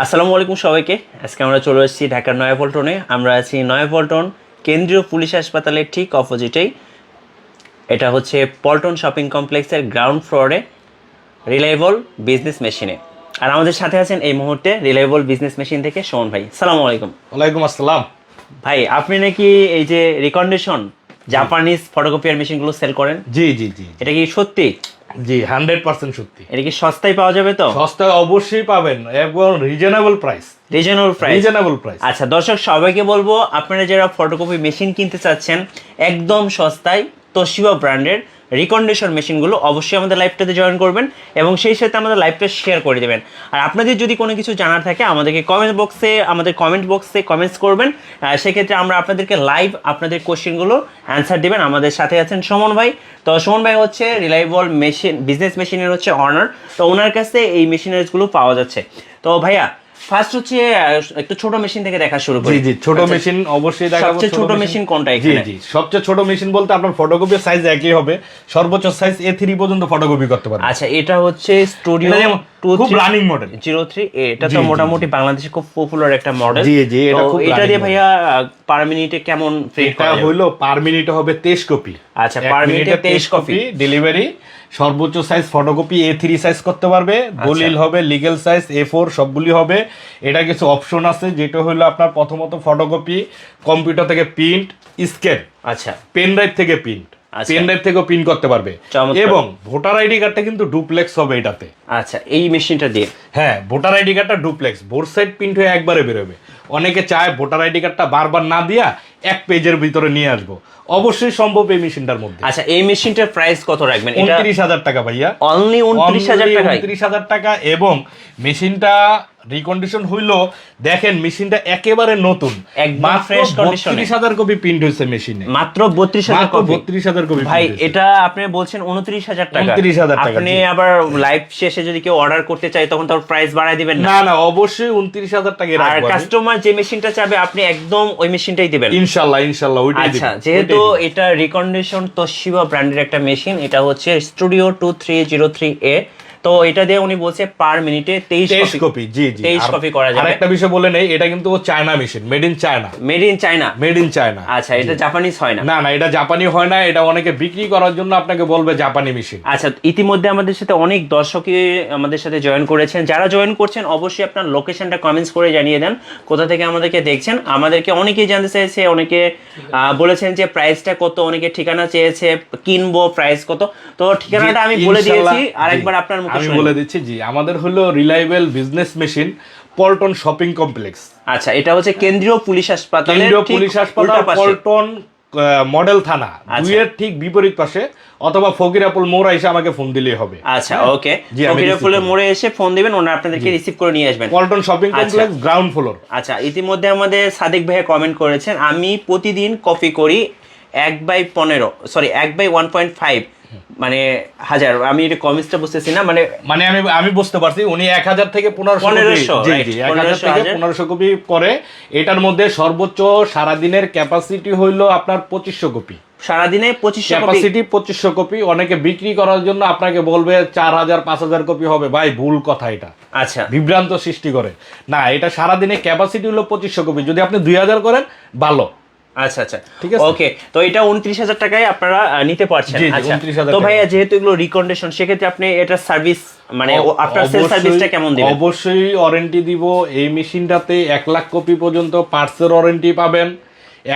আসসালামু আলাইকুম সবাইকে। আজকে আমরা চলে এসেছি ঢাকার নয়াপল্টনে। আমরা আছি নয়াপল্টন কেন্দ্রীয় পুলিশ হাসপাতালের ঠিক অপোজিটেই। এটা হচ্ছে পল্টন শপিং কমপ্লেক্সের গ্রাউন্ড ফ্লোরে রিলায়েবল বিজনেস মেশিনে। আর আমাদের সাথে আছেন এই মুহূর্তে রিলায়েবল বিজনেস মেশিন থেকে সুমন ভাই। আসসালামু আলাইকুম। ওয়ালাইকুম আসসালাম। ভাই, আপনি নাকি এই যে রিকন্ডিশন জাপানিজ ফটোকপিয়ার মেশিনগুলো সেল করেন? জি জি জি এটা কি সত্যি? জি 100% সত্যি। এটা কি সস্তায় পাওয়া যাবে? তো সস্তায় অবশ্যই পাবেন, একদম রিজনেবল প্রাইস। Reasonable price. আচ্ছা দর্শক সবাইকে বলবো, আপনারা যারা ফটোকপি মেশিন কিনতে চাচ্ছেন একদম সস্তায় তোশিবা ব্র্যান্ডের রিকন্ডিশন মেশিনগুলো, অবশ্যই আমাদের লাইভটাতে জয়েন করবেন এবং সেই সাথে আমাদের লাইভটা শেয়ার করে দেবেন। আর আপনাদের যদি কোনো কিছু জানার থাকে আমাদেরকে আমাদের কমেন্ট বক্সে কমেন্টস করবেন। সেক্ষেত্রে আমরা আপনাদেরকে লাইভ আপনাদের কোশ্চেনগুলো অ্যান্সার দেবেন। আমাদের সাথে আছেন সুমন ভাই। তো সুমন ভাই হচ্ছে রিলায়েবল মেশিন বিজনেস মেশিনের হচ্ছে অনার। তো ওনার কাছে এই মেশিনারিজগুলো পাওয়া যাচ্ছে। তো ভাইয়া ফার্স্ট হচ্ছে একটু ছোট মেশিন থেকে দেখা শুরু করি। জি জি, ছোট মেশিন অবশ্যই দেখাবো। সবচেয়ে ছোট মেশিন কোনটা এখানে? জি জি, সবচেয়ে ছোট মেশিন বলতে আপনার ফটোকপির সাইজ একই হবে, সর্বোচ্চ সাইজ A3 পর্যন্ত ফটোকপি করতে পারবেন। আচ্ছা, এটা হচ্ছে স্টুডিও খুব রানিং মডেল 03A। এটা তো মোটামুটি বাংলাদেশে খুব পপুলার একটা মডেল। জি জি, এটা খুব এটা দিয়ে ভাইয়া পার মিনিটে কেমন প্রিন্ট করা যাবে? হলো পার মিনিটে হবে 23 কপি। আচ্ছা, পার মিনিটে 23 কপি ডেলিভারি। সর্বোচ্চ সাইজ ফটোকপি A3 সাইজ করতে পারবে, দলিল হবে লিগ্যাল সাইজ A4 সবগুলি হবে। এটা কিছু অপশন আছে, যেটা হলো আপনার প্রথমত ফটোকপি কম্পিউটার থেকে প্রিন্ট, স্ক্যান, আচ্ছা পেন ড্রাইভ থেকে প্রিন্ট, পেন ড্রাইভ থেকেও প্রিন্ট করতে পারবে। এবং ভোটার আইডি কার্ডটা কিন্তু ডুপ্লেক্স হবে এটাতে। আচ্ছা, এই মেশিনটা দিয়ে হ্যাঁ, ভোটার আইডি কার্ডটা ডুপ্লেক্স, বোর সাইড প্রিন্ট হয়ে একবারে বেরোবে। অনেকে চায় ভোটার আইডি কার্ডটা বারবার না দিয়া এক পেজের ভিতরে নিয়ে আসবো, অবশ্যই সম্ভব এই মেশিনটার মধ্যে। আচ্ছা, এই মেশিনটার প্রাইস কত রাখবেন? 29,000 টাকা ভাইয়া, অনলি 29,000 টাকা। 29,000 টাকা। এবং মেশিনটা রিকন্ডিশন হইলো, দেখেন মেশিনটা একেবারে নতুন, একদম ফ্রেশ কন্ডিশনে। 32,000 কপি প্রিন্ট হয়েছে মেশিনে, মাত্র 32,000 কপি। 32,000 কপি ভাই, এটা আপনি বলছেন 29,000 টাকা। 29,000 টাকা। আপনি আবার লাইভ শেষে যদি কেউ অর্ডার করতে চায় তখন তার প্রাইস বাড়ায় দিবেন না? না না, অবশ্যই 29,000 টাকা আর রাখবো। কাস্টমার যে মেশিনটা চাবে আপনি একদম ওই মেশিনটাই দিবেন ইনশাআল্লাহ ইনশাআল্লাহ ওইটাই দিব। আচ্ছা, যেহেতু এটা রিকন্ডিশন তোশিবা ব্র্যান্ডের একটা মেশিন, এটা হচ্ছে স্টুডিও 2303A। তো এটা দিয়ে উনি বলছে পার মিনিটে 23 কপি। জি জি, 23 কপি করা যাবে। আরেকটা বিষয় বলে নেই, এটা কিন্তু China machine, made in China. Made in China? Made in China. আচ্ছা, এটা জাপানিজ হয় না? না না, এটা জাপানি হয় না। এটা অনেকে বিক্রি করার জন্য আপনাকে বলবে জাপানি মেশিন। আচ্ছা, ইতিমধ্যে আমাদের সাথে অনেক দর্শকই আমাদের সাথে জয়েন করেছেন। যারা জয়েন করছেন অবশ্যই আপনার লোকেশনটা কমেন্টস করে জানিয়ে দেন কোথা থেকে আমাদেরকে দেখছেন। আমাদেরকে অনেকেই জানতে চাইছে, অনেকে বলেছেন যে প্রাইসটা কত, অনেকে ঠিকানা চেয়েছে কিনবো, প্রাইস কত। তো ঠিকানাটা আমি বলে দিয়েছি, আরেকবার আপনার মুখে আমি বলে দিচ্ছি। জি, আমাদের হলো reliable business machine, Paltan shopping complex. আচ্ছা, এটা হচ্ছে কেন্দ্রীয় পুলিশ হাসপাতাল, পল্টন মডেল থানা দুইয়ের ঠিক বিপরীত পাশে, অথবা ফকিরাপুল মোড় এসে আমাকে ফোন দিলেই হবে। আচ্ছা ওকে, ফকিরাপুলের মোড়ে এসে ফোন দিবেন, ওনারা আপনাদেরকে রিসিভ করে নিয়ে আসবেন। Paltan shopping complex ground floor. আচ্ছা, ইতিমধ্যে আমাদের সাদিক ভাইয়া কমেন্ট করেছেন, আমি প্রতিদিন কপি করি 1/1.5 মানে হাজার। আমি এটা কমেন্টসটা বুঝতেছি না, মানে আমি বুঝতে পারছি উনি 1000 থেকে 1500 থেকে 1500 কপি করে। এটার মধ্যে সর্বোচ্চ সারাদিনের ক্যাপাসিটি হইলো আপনার 2500 কপি। সারাদিনে 2500 কপি। অনেকে বিক্রি করার জন্য আপনাকে বলবে 4000 5000 কপি হবে। ভাই, ভুল কথা এটা। আচ্ছা, বিভ্রান্ত সৃষ্টি করে। না, এটা সারাদিনে ক্যাপাসিটি হলো 2500 কপি। যদি আপনি 2000 করেন ভালো। আচ্ছা আচ্ছা, ঠিক আছে ওকে। তো এটা 29,000 টাকায় আপনারা নিতে পারছেন। আচ্ছা, তো ভাইয়া যেহেতু এগুলো রিকন্ডিশন, সেক্ষেত্রে আপনি এটা সার্ভিস মানে আফটার সেল সার্ভিসটা কেমন দিবেন? অবশ্যই ওয়ারেন্টি দিব। এই মেশিনটাতে 1 লাখ কপি পর্যন্ত পার্টসের ওয়ারেন্টি পাবেন।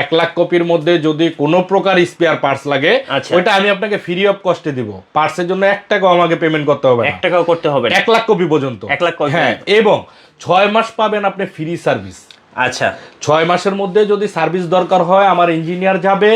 1 লাখ কপির মধ্যে যদি কোনো প্রকার স্পেয়ার পার্টস লাগে, ওইটা আমি আপনাকে ফ্রি অফ কস্টে দিব। পার্টসের জন্য 1 টাকাও আমাকে পেমেন্ট করতে হবে না। 1 টাকাও করতে হবে না। 1 লাখ কপি পর্যন্ত। 1 লাখ কপি, হ্যাঁ। এবং 6 মাস পাবেন আপনি ফ্রি সার্ভিস। আচ্ছা, 6 মাসের মধ্যে যদি সার্ভিস দরকার হয়, আমার ইঞ্জিনিয়ার যাবে,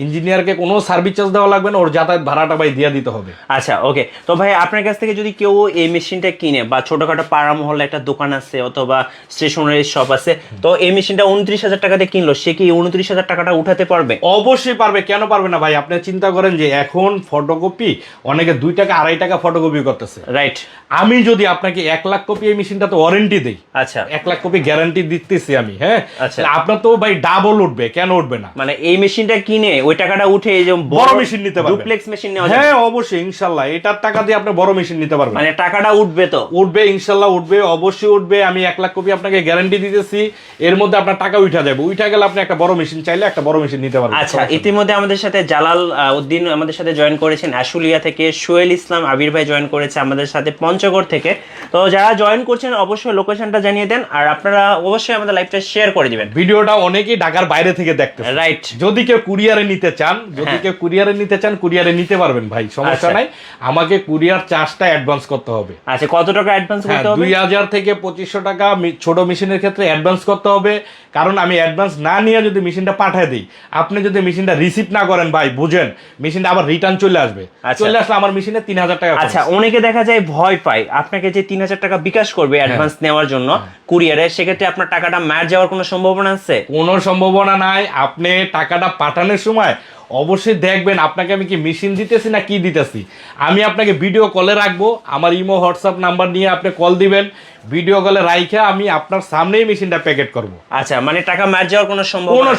ইঞ্জিনিয়ারকে কোনো সার্ভিস চার্জ দেওয়া লাগবে না, ওর যাতায়াত ভাড়াটা ভাই দিয়ে দিতে হবে। আচ্ছা ওকে। তো ভাই, আপনার কাছ থেকে যদি কেউ এই মেশিনটা কিনে, বা ছোটখাটো পাড়া মহল্লা একটা দোকান আছে অথবা স্টেশনারি শপ আছে, তো এই মেশিনটা 29,000 টাকাতে কিনলো, সে কি 29,000 টাকাটা উঠাতে পারবে? অবশ্যই পারবে, কেন পারবে না ভাই। আপনি চিন্তা করেন যে এখন ফটোকপি অনেকে 2 টাকা 2.5 টাকা ফটোকপি করতেছে, রাইট? আমি যদি আপনাকে 1 লাখ কপি এই মেশিনটাতে ওয়ারেন্টি দেই, আচ্ছা 1 লাখ কপি গ্যারান্টি দিতেছি আমি, হ্যাঁ, আচ্ছা, আপনার তো ভাই ডাবল উঠবে, কেন উঠবে না? মানে এই মেশিনটা কিনে ওই টাকাটা উঠে এই যে বড় মেশিন নিতে পারবেন, ডুপ্লেক্স মেশিন নেওয়া যাবে। হ্যাঁ অবশ্যই ইনশাআল্লাহ এটার টাকা দিয়ে আপনি বড় মেশিন নিতে পারবেন। মানে টাকাটা উঠবে তো? উঠবে ইনশাআল্লাহ, উঠবে, অবশ্যই উঠবে। আমি 1 লাখ কপি আপনাকে গ্যারান্টি দিতেছি, এর মধ্যে আপনার টাকা উঠা যাবে। উঠা গেলে আপনি একটা বড় মেশিন চাইলে একটা বড় মেশিন নিতে পারবেন। আচ্ছা, ইতিমধ্যে আমাদের সাথে জালাল উদ্দিন আমাদের সাথে জয়েন করেছেন আশুলিয়া থেকে, সোহেল ইসলাম আবির ভাই জয়েন করেছে আমাদের সাথে পঞ্চগড় থেকে। তো যারা জয়েন করছেন অবশ্যই লোকেশনটা জানিয়ে দেন, আর আপনারা অবশ্যই আমাদের লাইভটা শেয়ার করে দিবেন। ভিডিওটা অনেকেই ঢাকার বাইরে থেকে দেখতেছে, রাইট। যদি কেউ কুরিয়ারে নিতে চান, কুরিয়ারে নিতে পারবেন ভাই, সমস্যা নাই। আমাকে কুরিয়ার চার্জটা অ্যাডভান্স করতে হবে। আচ্ছা, কত টাকা অ্যাডভান্স করতে হবে? 2000 থেকে 2500 টাকা ছোট মেশিনের ক্ষেত্রে অ্যাডভান্স করতে হবে। কারণ আমি অ্যাডভান্স না নিয়ে যদি মেশিনটা পাঠিয়ে দিই, আপনি যদি মেশিনটা রিসিভ না করেন ভাই, বুঝেন মেশিনটা আবার রিটার্ন চলে আসবে। চলে আসলে আমার মেশিনে 3000 টাকা। আচ্ছা, অনেকে দেখা যায় ভয় পায় আপনাকে যে 3000 টাকা বিকাশ করবে অ্যাডভান্স নেওয়ার জন্য কুরিয়ারে, সেক্ষেত্রে আপনার টাকাটা ম্যাচ যাওয়ার কোনো সম্ভাবনা আছে? কোনো সম্ভাবনা নাই। আপনি টাকাটা পাঠানোর সময় অবশ্যই দেখবেন আপনাকে আমি কি মেশিন দিতেছি না কি দিতেছি। আমি আপনাকে ভিডিও কলে রাখবো, আমার ইমো হোয়াটসঅ্যাপ নাম্বার নিয়ে আপনি কল দিবেন, ভিডিও কলে রাইখে আমি আপনার সামনেই মেশিনটা প্যাকেট করব। আচ্ছা, মানে টাকা ম্যাচ যাওয়ার কোনো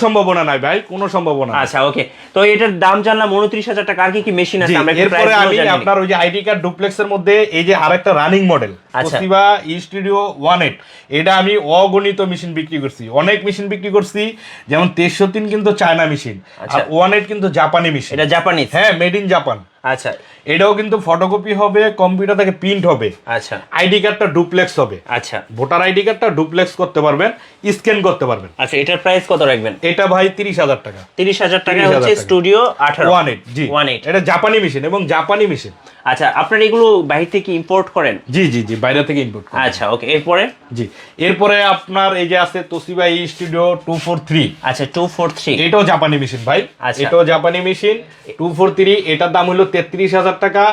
সম্ভাবনা নাই ভাই, কোনো সম্ভাবনা। আচ্ছা, ওকে। তো এটার দাম জানলাম 29000 টাকা। আর কি কি মেশিন আছে আমরা এরপরে আমি আপনার ওই যে আইডি কার্ড ডুপ্লেক্সের মধ্যে এই যে আরেকটা রানিং মডেল তোশিবা স্টুডিও 18, এটা আমি অগণিত মেশিন বিক্রি করছি, অনেক মেশিন বিক্রি করছি। যেমন 1303 কিন্তু চায়না মেশিন, আর 18 কিন্তু জাপানি মেশিন। এটা জাপানিজ? হ্যাঁ, মেড ইন জাপান। আচ্ছা, এটাও কিন্তু ফটোকপি হবে, কম্পিউটার থেকে প্রিন্ট হবে। আচ্ছা, আইডি কার্ডটা ডুপ্লেক্স হবে। আচ্ছা, ভোটার আইডি কার্ডটা ডুপ্লেক্স করতে পারবেন, স্ক্যান করতে পারবেন। আচ্ছা, এটার প্রাইস কত রাখবেন? এটা ভাই 30000 টাকা। 30000 টাকা হচ্ছে স্টুডিও 18। জি 18 এটা জাপানি মেশিন এবং জাপানি মেশিন। আচ্ছা, আপনারা এগুলো বাইরে থেকে ইম্পোর্ট করেন? জি জি জি, বাইরে থেকে ইম্পোর্ট করেন। আচ্ছা, ওকে। এরপরে জি, এরপরে আপনার এই যে আছে তোশিবা স্টুডিও 243। আচ্ছা, 243 এটাও জাপানি মেশিন ভাই। আচ্ছা, এটাও জাপানি মেশিন 243। এটার দাম হলো 33000 টাকা।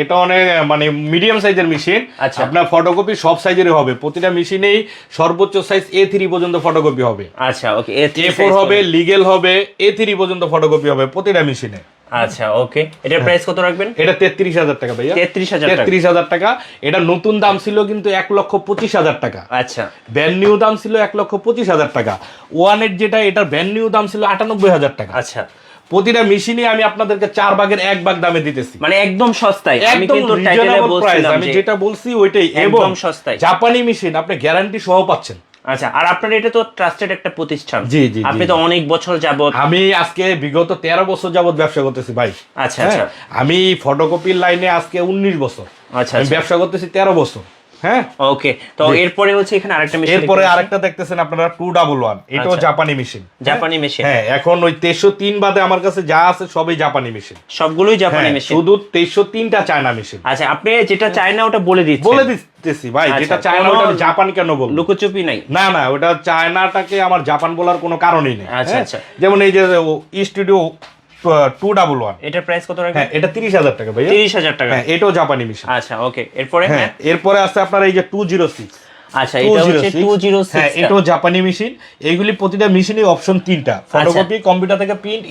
এটা অনেক মানে মিডিয়াম সাইজের মেশিন। আচ্ছা, আপনার ফটোকপি সব সাইজেরই হবে, প্রতিটা মেশিনেই সর্বোচ্চ সাইজ A3 পর্যন্ত ফটোকপি হবে। আচ্ছা, ওকে। A4 হবে, লিগেল হবে, A3 পর্যন্ত ফটোকপি হবে প্রতিটা মেশিনে। আচ্ছা, ওকে। এটার প্রাইস কত রাখবেন? এটা 33000 টাকা ভাইয়া। 33000 টাকা। এটা নতুন দাম ছিল কিন্তু 1,25,000 টাকা। আচ্ছা, ব্র্যান্ড নিউ দাম ছিল 1,25,000 টাকা। 18 যেটা, এটার ব্র্যান্ড নিউ দাম ছিল 98,000 টাকা। আচ্ছা, প্রতিটা মেশিনে আমি আপনাদেরকে 4 ভাগের 1 ভাগ দামে দিতেছি, মানে একদম সস্তায়। আমি একদম কিন্তু টাইটেলে রিজনেবল প্রাইস। বলছিলাম আমি যে যেটা বলছি ওইটাই, একদম সস্তায়। জাপানি মেশিন আপনি গ্যারান্টি সহ পাচ্ছেন। আচ্ছা, আর আপনার এটা তো ট্রাস্টেড একটা প্রতিষ্ঠান। জি জি, আপনি তো অনেক বছর যাবত। আমি আজকে বিগত 13 বছর যাবত ব্যবসা করতেছি ভাই। আচ্ছা, আচ্ছা। আমি ফটোকপির লাইনে আজকে 19 বছর। আচ্ছা, আমি ব্যবসা করতেছি 13 বছর। হ্যাঁ, ওকে। তো এরপরে হচ্ছে এখানে আরেকটা মেশিন, এরপরে আরেকটা দেখতেছেন আপনারা 211। এটাও জাপানি মেশিন। জাপানি মেশিন। হ্যাঁ, এখন ওই 1303 বাদে আমার কাছে যা আছে সবই জাপানি মেশিন, সবগুলোই জাপানি মেশিন, শুধু 1303টা চায়না মেশিন। আচ্ছা, আপনি যেটা চায় না ওটা বলে দিতেছি ভাই, যেটা চায়না ওটা আমি জাপান কেন বলবো? লুকোচুপি নাই? না না, ওটা চায়নাটাকে আমার জাপান বলার কোনো কারণই নেই। আচ্ছা, আচ্ছা। যেমন এই যে স্টুডিও 211, এটার প্রাইস কত রাখবেন? হ্যাঁ, এটা 30000 টাকা ভাই। 30000 টাকা। হ্যাঁ, এটাও জাপানি মেশিন। আচ্ছা, ওকে। এরপরে এরপরে আছে আপনার এই যে 206। আচ্ছা, এটা হচ্ছে 206। হ্যাঁ, এটাও জাপানি মেশিন। এইগুলি প্রতিটা মেশিনে অপশন 3টা, ফটোকপি, কম্পিউটার থেকে প্রিন্ট,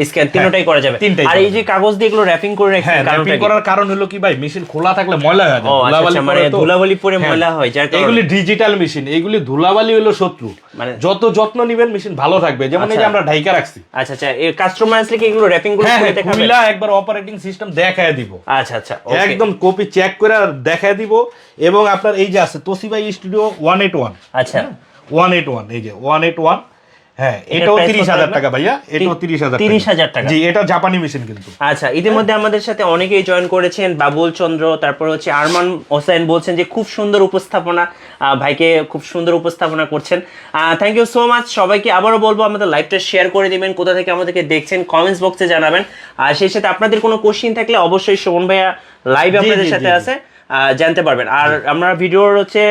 স্ক্যান তিনটাই করা যাবে। আর এই যে কাগজ দিয়ে এগুলো র‍্যাপিং করে রাখছেন, র‍্যাপিং করার কারণ হলো কি ভাই, মেশিন খোলা থাকলে ময়লা হয়ে যায়, ধুলাবালি মানে ধুলাবালি পড়ে ময়লা হয়, যার কারণে এগুলি ডিজিটাল মেশিন। এগুলি ধুলাবালি হলো শত্রু, মানে যত যত্ন নেবেন মেশিন ভালো থাকবে। যেমন এই যে আমরা ঢাইকা রাখছি। আচ্ছা, আচ্ছা। এই কাস্টমার আসলে কি এগুলো র‍্যাপিং গুলো করে দেখাবেন? খুলে একবার অপারেটিং সিস্টেম দেখায় দিব। আচ্ছা, আচ্ছা, একদম কপি চেক করে দেখায় দিব। এবং আপনার এই যে আছে তোশিবা স্টুডিও 181। আচ্ছা, 181, এই যে 181। হ্যাঁ, এটাও 30000 টাকা ভাইয়া। এটাও 30000 টাকা। জি, এটা জাপানি মেশিন কিন্তু। আচ্ছা, ইতিমধ্যে আমাদের সাথে অনেকেই জয়েন করেছেন। বাবুল চন্দ্র, তারপর হচ্ছে আরমান হোসেন বলছেন যে খুব সুন্দর উপস্থাপনা, ভাইকে খুব সুন্দর উপস্থাপনা করছেন। থ্যাংক ইউ সো মাচ সবাইকে। আবারও বলবো আমাদের লাইভটা শেয়ার করে দিবেন, কোথা থেকে আমাদেরকে দেখছেন কমেন্টস বক্সে জানাবেন। আর সেই সাথে আপনাদের কোনো কোশ্চেন থাকলে অবশ্যই শোভন ভাইয়া লাইভ আপনাদের সাথে আছে, জানতে পারবেন। আর আমরা ভিডিওর হচ্ছে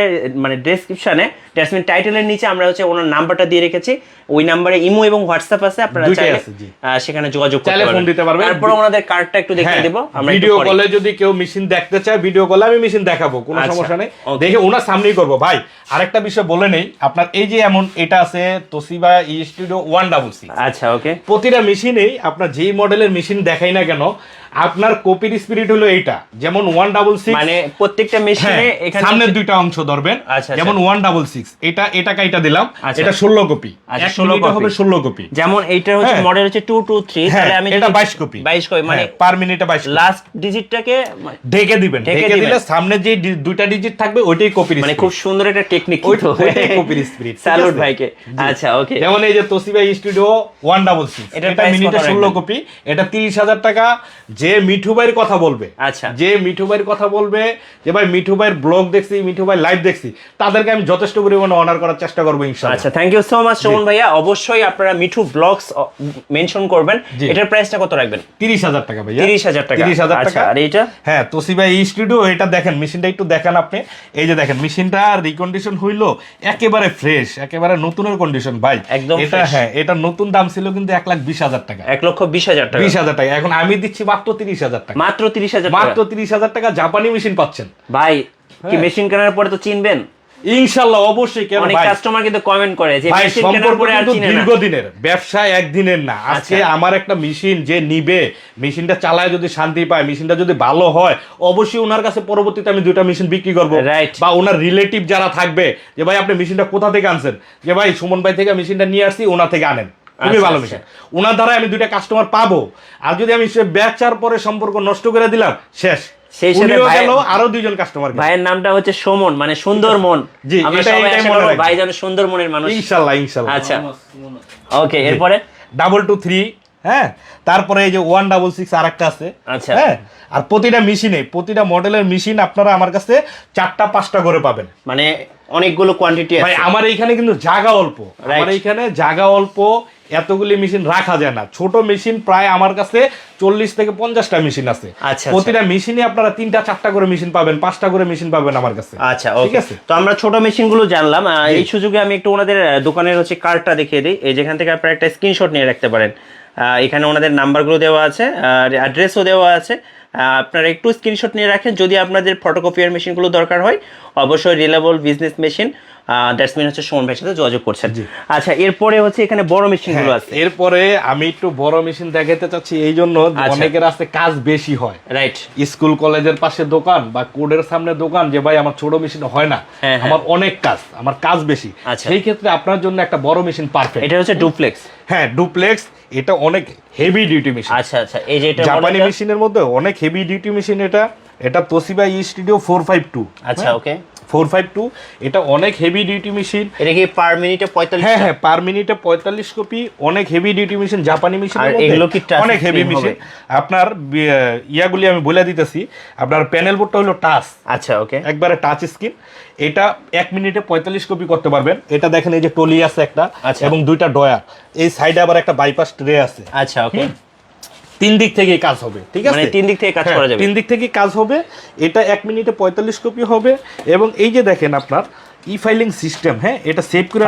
মানে ডেসক্রিপশনে টেসমিন টাইটেলের নিচে আমরা হচ্ছে ওনার নাম্বারটা দিয়ে রেখেছি, ওই নাম্বারে ইমো এবং হোয়াটসঅ্যাপ আছে, আপনারা চাইলে সেখানে যোগাযোগ করতে পারবেন। তারপর ওনাদের কার্ডটা একটু দেখিয়ে দেব আমরা। ভিডিও কলে যদি কেউ মেশিন দেখতে চায়, ভিডিও কলে আমি মেশিন দেখাবো, কোনো সমস্যা নেই, দেখে ওনার সামনেই করব। ভাই আরেকটা বিষয় বলে নেই, আপনার এই যে এমন এটা আছে তোশিবা স্টুডিও 166। আচ্ছা, ওকে। প্রতিটা মেশিনেই আপনার যেই মডেলের মেশিন দেখাই না কেন, আপনার কপির স্পিরিট হলো এইটা, যেমন 166 মানে প্রত্যেকটা মেশিনে এখানে সামনের দুইটা অংশ ধরবেন, যেমন 166 এটা কাইটা দিলাম, এটা 16 কপি, 16 কপি হবে 16 কপি। যেমন এইটা হচ্ছে মডেল হচ্ছে 223, তাহলে আমি এটা 22 কপি, 22 কপি মানে পার মিনিটে 22 লাস্ট ডিজিটটাকে ঢেকে দিবেন, ঢেকে দিলে সামনে যে দুইটা ডিজিট থাকবে ওইটাই কপির, মানে খুব সুন্দর একটা টেকনিক, ওইটাই কপির স্পিরিট। স্যালুট ভাইকে। আচ্ছা ওকে, যেমন এই যে তোশিবা স্টুডিও 166, এটা মিনিটে 16 কপি, এটা 30,000 টাকা। যে মিঠু ভাইয়ের কথা বলবে, আচ্ছা যে মিঠু ভাইয়ের কথা বলবে যে ভাই মিঠু ভাইয়ের ব্লগ দেখছি, মিঠু ভাই লাইভ দেখছি, তাদেরকে আমি যথেষ্ট পরিমাণে অনার করার চেষ্টা করবো ইনশাআল্লাহ। আচ্ছা thank you so much Suman ভাইয়া। অবশ্যই আপনারা মিঠু ব্লগস মেনশন করবেন। এটার প্রাইসটা কত রাখবেন? 30,000 টাকা ভাইয়া, 30,000 টাকা। 30,000 টাকা। আর এইটা? হ্যাঁ তোশিবা স্টুডিও, এটা দেখেন মেশিনটা একটু দেখেন আপনি, এই যে দেখেন মেশিনটা রিকন্ডিশন হইলো একেবারে ফ্রেশ, একেবারে নতুনের কন্ডিশন ভাই একদম। এটা হ্যাঁ, এটা নতুন দাম ছিল কিন্তু 1,20,000 টাকা, 1,20,000 টাকা, 20,000 টাকা। এখন আমি দিচ্ছি মাত্র 30,000 টাকা, মাত্র 30,000 টাকা, মাত্র 30,000 টাকা জাপানি মেশিন পাচ্ছেন ভাই। কি মেশিন কেনার পরে তো চিনবেন ইনশাআল্লাহ, অবশ্যই। কেন অনেক ভাই, কাস্টমার কিন্তু কমেন্ট করে যে ভাই মেশিন কেনার পরে আর চিনে না। দীর্ঘদিনের ব্যবসা, একদিনের না। আজকে আমার একটা মেশিন যে নিবে, মেশিনটা চালায় যদি শান্তি পায়, মেশিনটা যদি ভালো হয়, অবশ্যই ওনার কাছে পরবর্তীতে আমি দুইটা মেশিন বিক্রি করবো। বা ওনার রিলেটিভ যারা থাকবে যে ভাই আপনি মেশিনটা কোথা থেকে আনছেন, যে ভাই সুমন ভাই থেকে মেশিনটা নিয়ে আসছি, ওনার থেকে আনেন, খুবই ভালো মেশিন। ওনার দ্বারা আমি দুইটা কাস্টমার পাবো। আর যদি আমি সে বেচার পরে সম্পর্ক নষ্ট করে দিলাম, শেষ। সেই সাথে আরো দুইজন কাস্টমার। ভাইয়ের নামটা হচ্ছে সুমন, মানে সুন্দর মন। জি, আমরা সবাই আশা করব ভাই যেন সুন্দর মনের মানুষ, ইনশাআল্লাহ ইনশাআল্লাহ। আচ্ছা ওকে, এরপরে 223, হ্যাঁ, তারপরে এই যে 166 আরেকটা আছে। আচ্ছা, হ্যাঁ, আর প্রতিটা মেশিনে, প্রতিটা মডেলের মেশিন আপনারা আমার কাছে 4টা 5টা করে পাবেন, মানে অনেকগুলো কোয়ান্টিটি আছে। ভাই আমার এইখানে কিন্তু জায়গা অল্প, আমার এইখানে জায়গা অল্প, এতগুলি মেশিন রাখা যায় না। ছোট মেশিন প্রায় আমার কাছে 40 থেকে 50টা মেশিন আছে। আচ্ছা, প্রতিটা মেশিনে আপনারা 3টা 4টা করে মেশিন পাবেন, 5টা করে মেশিন পাবেন আমার কাছে। আচ্ছা ঠিক আছে, তো আমরা ছোট মেশিন গুলো জানলাম। এই সুযোগে আমি একটু ওনাদের দোকানের হচ্ছে কার্ডটা দেখিয়ে দিই। এই যেখান থেকে আপনারা একটা স্ক্রিনশট নিয়ে রাখতে পারেন। এখানে ওনাদের নাম্বারগুলো দেওয়া আছে, আর অ্যাড্রেসও দেওয়া আছে। আপনারা একটু স্ক্রিনশট নিয়ে রাখেন, যদি আপনাদের ফটোকপিয়ার মেশিনগুলো দরকার হয় অবশ্যই reliable business machine that's mean হচ্ছে সুমন ভাইয়ের সাথে যোগাযোগ করছেন। আচ্ছা, এরপরে হচ্ছে এখানে বড় মেশিনগুলো আছে। এরপরে আমি একটু বড় মেশিন দেখাতে চাচ্ছি, এই জন্য অনেকের আছে কাজ বেশি হয়, রাইট? স্কুল কলেজের পাশে দোকান বা কোডের সামনে দোকান, যে ভাই আমার ছোট মেশিন হয় না, আমার অনেক কাজ, আমার কাজ বেশি। সেই ক্ষেত্রে আপনার জন্য একটা বড় মেশিন পারফেক্ট। এটা হচ্ছে ডুপ্লেক্স। হ্যাঁ, ডুপ্লেক্স, এটা অনেক হেভি ডিউটি মেশিন। আচ্ছা আচ্ছা, এই যে এটা জাপানি মেশিনের মধ্যে অনেক হেভি ডিউটি মেশিন। এটা তোশিবা স্টুডিও 452। আচ্ছা ওকে, 452, এটা অনেক হেভি ডিউটি মেশিন। এটা কি পার মিনিটে 45? হ্যাঁ হ্যাঁ, পার মিনিটে 45 কপি, অনেক হেভি ডিউটি মেশিন, জাপানি মেশিন। আর এগুলো কি অনেক হেভি মেশিন। আপনার ইয়াগুলি আমি বলে দিতেছি, আপনার প্যানেল বোর্ডটা হলো টাচ। আচ্ছা ওকে, একবারে টাচ স্ক্রিন। এটা 1 মিনিটে 45 কপি করতে পারবেন। এটা দেখেন, এই যে টলি আছে একটা, এবং দুইটা ডয়ার, এই সাইডে আবার একটা বাইপাস ট্রে আছে। আচ্ছা ওকে, 3 দিক থেকে কাজ হবে, ঠিক আছে? মানে 3 দিক থেকে কাজ করা যাবে। 3 দিক থেকে কাজ হবে। এটা 1 মিনিটে 45 কপি হবে। এবং এই যে দেখেন আপনার ই ফাইলিং সিস্টেম, হ্যাঁ, এটা সেভ করে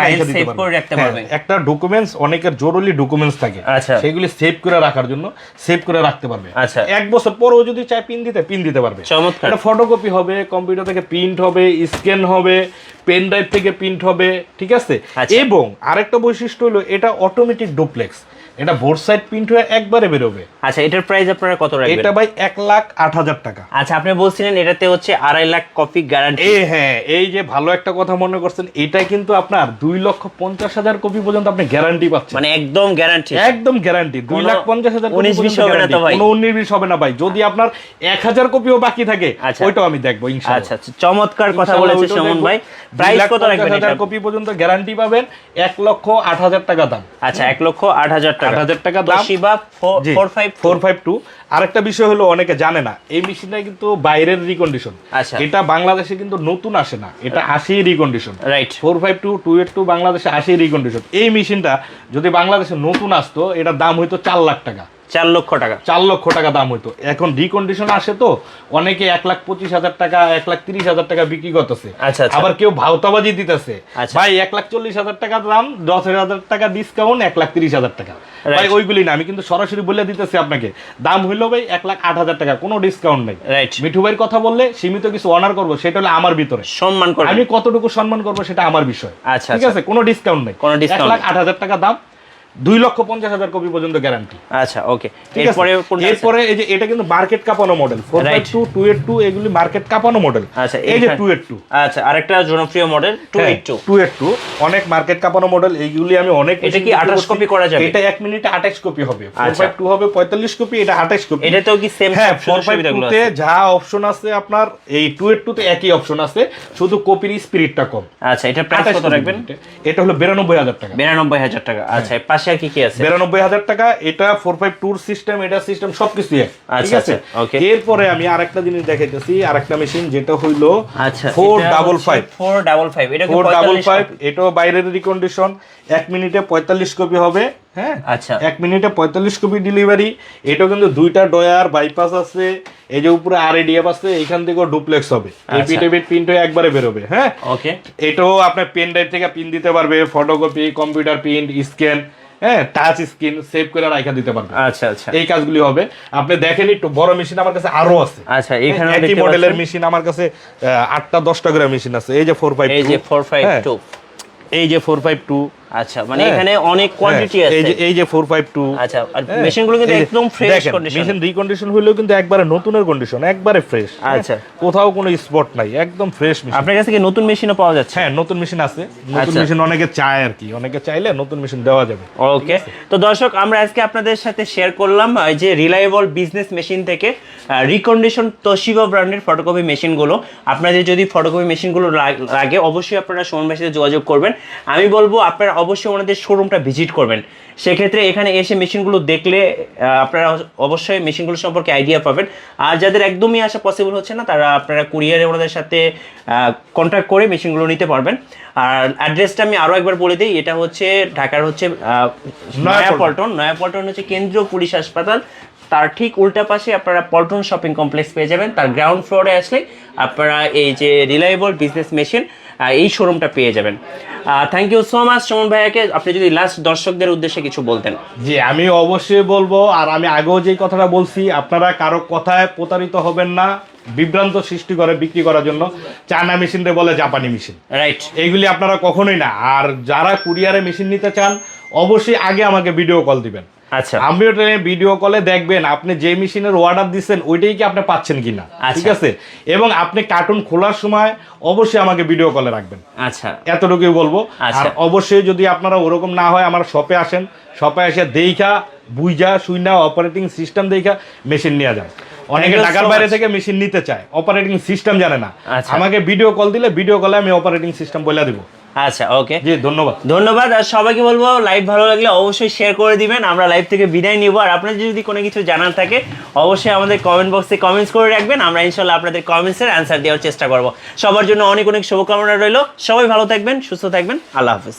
রাখতে পারবেন। একটা ডকুমেন্টস, অনেকের জরুরি ডকুমেন্টস থাকে, সেগুলি সেভ করে রাখার জন্য সেভ করে রাখতে পারবে। আচ্ছা, 1 বছর পরেও যদি চাই পিন দিতে পারবে। চমৎকার। এটা ফটোকপি হবে, কম্পিউটার থেকে প্রিন্ট হবে, স্ক্যান হবে, পেন ড্রাইভ থেকে প্রিন্ট হবে, ঠিক আছে? এবং আরেকটা বৈশিষ্ট্য হলো এটা অটোমেটিক ডুপ্লেক্স। এটা বোর্ড সাইড প্রিন্ট হয়ে একবারে বের হবে। আচ্ছা, এটার প্রাইস আপনারা কত রাখবেন? এটা ভাই 1,08,000 টাকা। আচ্ছা, আপনি বলছিলেন এটাতে হচ্ছে 2.5 লাখ কপি গ্যারান্টি। হ্যাঁ, এই যে ভালো একটা কথা মনে করছেন, এটা কিন্তু আপনার 2,50,000 কপি পর্যন্ত আপনি গ্যারান্টি পাচ্ছেন। মানে একদম গ্যারান্টি, একদম গ্যারান্টি। 2,50,000 কপি 19-20 হবে না তো ভাই? কোনো 19-20 হবে না ভাই। যদি আপনার 1,000 কপিও বাকি থাকে, ওইটাও আমি দেখবো ইনশাআল্লাহ। আচ্ছা আচ্ছা, চমৎকার কথা বলেছেন সুমন ভাই। প্রাইস কত রাখবেন? 2,50,000 কপি পর্যন্ত গ্যারান্টি পাবেন। 1,08,000 টাকা দাম। আচ্ছা, 1,08,000 টাকা। 8,000 টাকা দাম। তোশিবা 452। আরেকটা বিষয় হলো, অনেকে জানে না, এই মেশিনটা কিন্তু বাইরের রিকন্ডিশন। আচ্ছা, এটা বাংলাদেশে কিন্তু নতুন আসে না, এটা আসেই রিকন্ডিশন। রাইট। 452 282 বাংলাদেশে আসেই রিকন্ডিশন। এই মেশিনটা যদি বাংলাদেশে নতুন আসতো, এটার দাম হইতো 4 লাখ টাকা। 4 লক্ষ টাকা, 4 লক্ষ টাকা দাম হইতো। এখন রিকন্ডিশন আসে তো অনেকে 1,25,000 টাকা, 1,30,000 টাকা বিক্রি করতেছে। আচ্ছা, আবার কেউ ভাওতাবাজি দিতেছে, ভাই 1,40,000 টাকা দাম, 10,000 টাকা ডিসকাউন্ট, 1,30,000 টাকা। ভাই ওইগুলি না, আমি কিন্তু সরাসরি বলে দিতেছি আপনাকে, দাম হইলো ভাই 1,08,000 টাকা, কোনো ডিসকাউন্ট নাই। মিঠু ভাইয়ের কথা বললে সীমিত কিছু অনার করবো, সেটা হলো আমার ভিতরে সম্মান করব। আমি কতটুকু সম্মান করবো সেটা আমার বিষয়। আচ্ছা, ঠিক আছে? কোনো ডিসকাউন্ট নাই। 1,08,000 টাকা দাম। 2,50,000 কপি পর্যন্ত গ্যারান্টি। আচ্ছা ওকে, এরপরে এই যে এটা কিন্তু মার্কেট কাঁপানো মডেল 452 282 এগুলি মার্কেট কাঁপানো মডেল। আচ্ছা এই যে 282, আচ্ছা আরেকটা জনপ্রিয় মডেল 282 অনেক মার্কেট কাঁপানো মডেল। এইগুলি আমি অনেক, এটা কি 28 কপি করা যাবে? এটা 1 মিনিটে 28 কপি হবে। 452 হবে 45 কপি, এটা 28 কপি। এটাতেও কি সেম সুবিধাগুলো আছে? যা অপশন আছে আপনার এই 282 তে একই অপশন আছে, শুধু কপির স্পিরিটটা কম। আচ্ছা এটা প্রাইস কত রাখবেন? এটা হলো 92,000 টাকা। 92,000 টাকা। আচ্ছা পাশে আর কি কি আছে? 92,000 টাকা। এটা 452 সিস্টেম, এটা সিস্টেম সবকিছু এক। ঠিক আছে ওকে। এরপরে আমি আরেকটা জিনিস দেখাইতেছি, আরেকটা মেশিন যেটা হইলো আচ্ছা 455 এটা কি 455 এটাও বাইরের রিকন্ডিশন, 1 মিনিটে 45 কপি হবে। হ্যাঁ আচ্ছা 1 মিনিটে 45 কপি ডেলিভারি। এটাও কিন্তু দুইটা ডয়ার বাইপাস আছে, এই যে উপরে আরএডিএফ আছে, এখান থেকেও ডুপ্লেক্স হবে, এপিটেবিট প্রিন্ট হয়ে একবারে বের হবে। হ্যাঁ ওকে। এটাও আপনার পেন ড্রাইভ থেকে পিন দিতে পারবে, ফটোকপি, কম্পিউটার প্রিন্ট, স্ক্যান, হ্যাঁ টাচ স্ক্রিন সেভ করে রাখা দিতে পারবে। আচ্ছা আচ্ছা এই কাজগুলি হবে। আপনি দেখেন একটু বড় মেশিন আমার কাছে আরো আছে। আচ্ছা এখানে একই মডেলের মেশিন আমার কাছে 8টা 10টা করে মেশিন আছে। এই যে 452, এই যে 452, এই যে 452। আচ্ছা মানে এখানে অনেক কোয়ান্টিটি আছে। এই যে 452। আচ্ছা আর মেশিনগুলো কিন্তু একদম ফ্রেশ কন্ডিশন। মেশিন রিকন্ডিশন হলেও কিন্তু একবারে নতুনের কন্ডিশন, একবারে ফ্রেশ। আচ্ছা কোথাও কোনো স্পট নাই, একদম ফ্রেশ মেশিন। আপনার কাছে কি নতুন মেশিনও পাওয়া যাচ্ছে? হ্যাঁ নতুন মেশিন আছে। নতুন মেশিন অনেকে চায় আর কি, অনেকে চাইলে নতুন মেশিন দেওয়া যাবে। ওকে। তো দর্শক আমরা আজকে আপনাদের সাথে শেয়ার করলাম যে রিলায়েবল বিজনেস মেশিন থেকে রিকন্ডিশন তোশিবা ব্র্যান্ডের ফটোকপি মেশিনগুলো। আপনাদের যদি ফটোকপি মেশিনগুলো লাগে অবশ্যই আপনারা সুমন ভাইয়ের সাথে যোগাযোগ করবেন। আমি বলবো আপনারা অবশ্যই ওনাদের শোরুমটা ভিজিট করবেন। সেক্ষেত্রে এখানে এসে মেশিনগুলো দেখলে আপনারা অবশ্যই মেশিনগুলো সম্পর্কে আইডিয়া পাবেন। আর যাদের একদমই আসা পসিবল হচ্ছে না তারা আপনারা কুরিয়ারে ওনাদের সাথে কন্ট্যাক্ট করে মেশিনগুলো নিতে পারবেন। আর অ্যাড্রেসটা আমি আরও একবার বলে দিই, এটা হচ্ছে ঢাকার হচ্ছে নয়াপল্টন হচ্ছে কেন্দ্রীয় পুলিশ হাসপাতাল, তার ঠিক উল্টা পাশে আপনারা পল্টন শপিং কমপ্লেক্স পেয়ে যাবেন। তার গ্রাউন্ড ফ্লোরে আসলে আপনারা এই যে রিলায়েবল বিজনেস মেশিন এই শোরুমটা পেয়ে যাবেন। Thank you so much Suman ভাইয়াকে। আপনি যদি লাস্ট দর্শকদের উদ্দেশ্যে কিছু বলতেন। জি আমি অবশ্যই বলবো, আর আমি আগেও যেই কথাটা বলছি, আপনারা কারো কথায় প্রতারিত হবেন না, বিভ্রান্ত সৃষ্টি করে বিক্রি করার জন্য। চায়না মেশিনরে বলে জাপানি মেশিন, রাইট, এইগুলি আপনারা কখনোই না। আর যারা কুরিয়ারে মেশিন নিতে চান অবশ্যই আগে আমাকে ভিডিও কল দিবেন। আচ্ছা আমিও ভিডিও কলে দেখবেন আপনি যে মেশিনের অর্ডার দিচ্ছেন ওইটাই কি আপনি পাচ্ছেন কিনা। ঠিক আছে, এবং আপনি কার্টুন খোলার সময় অবশ্যই আমাকে ভিডিও কলে রাখবেন। আচ্ছা এতটুকুই বলবো। আর অবশ্যই যদি আপনারা ওরকম না হয় আমার শপে আসেন, শপে এসে দেখা বুঝা শুইনা অপারেটিং সিস্টেম দেখা মেশিন নিয়ে যান। অনেকে ঢাকার বাইরে থেকে মেশিন নিতে চায়, অপারেটিং সিস্টেম জানে না। আমাকে ভিডিও কল দিলে ভিডিও কলে আমি অপারেটিং সিস্টেম বলে দিব। আচ্ছা ওকে, জি ধন্যবাদ। আর সবাইকে বলবো লাইভ ভালো লাগলে অবশ্যই শেয়ার করে দিবেন। আমরা লাইভ থেকে বিদায় নিব। আর আপনাদের যদি কোনো কিছু জানার থাকে অবশ্যই আমাদের কমেন্ট বক্সে কমেন্টস করে রাখবেন। আমরা ইনশাল্লাহ আপনাদের কমেন্টসের অ্যান্সার দেওয়ার চেষ্টা করব। সবার জন্য অনেক অনেক শুভকামনা রইল। সবাই ভালো থাকবেন, সুস্থ থাকবেন। আল্লাহ হাফেজ।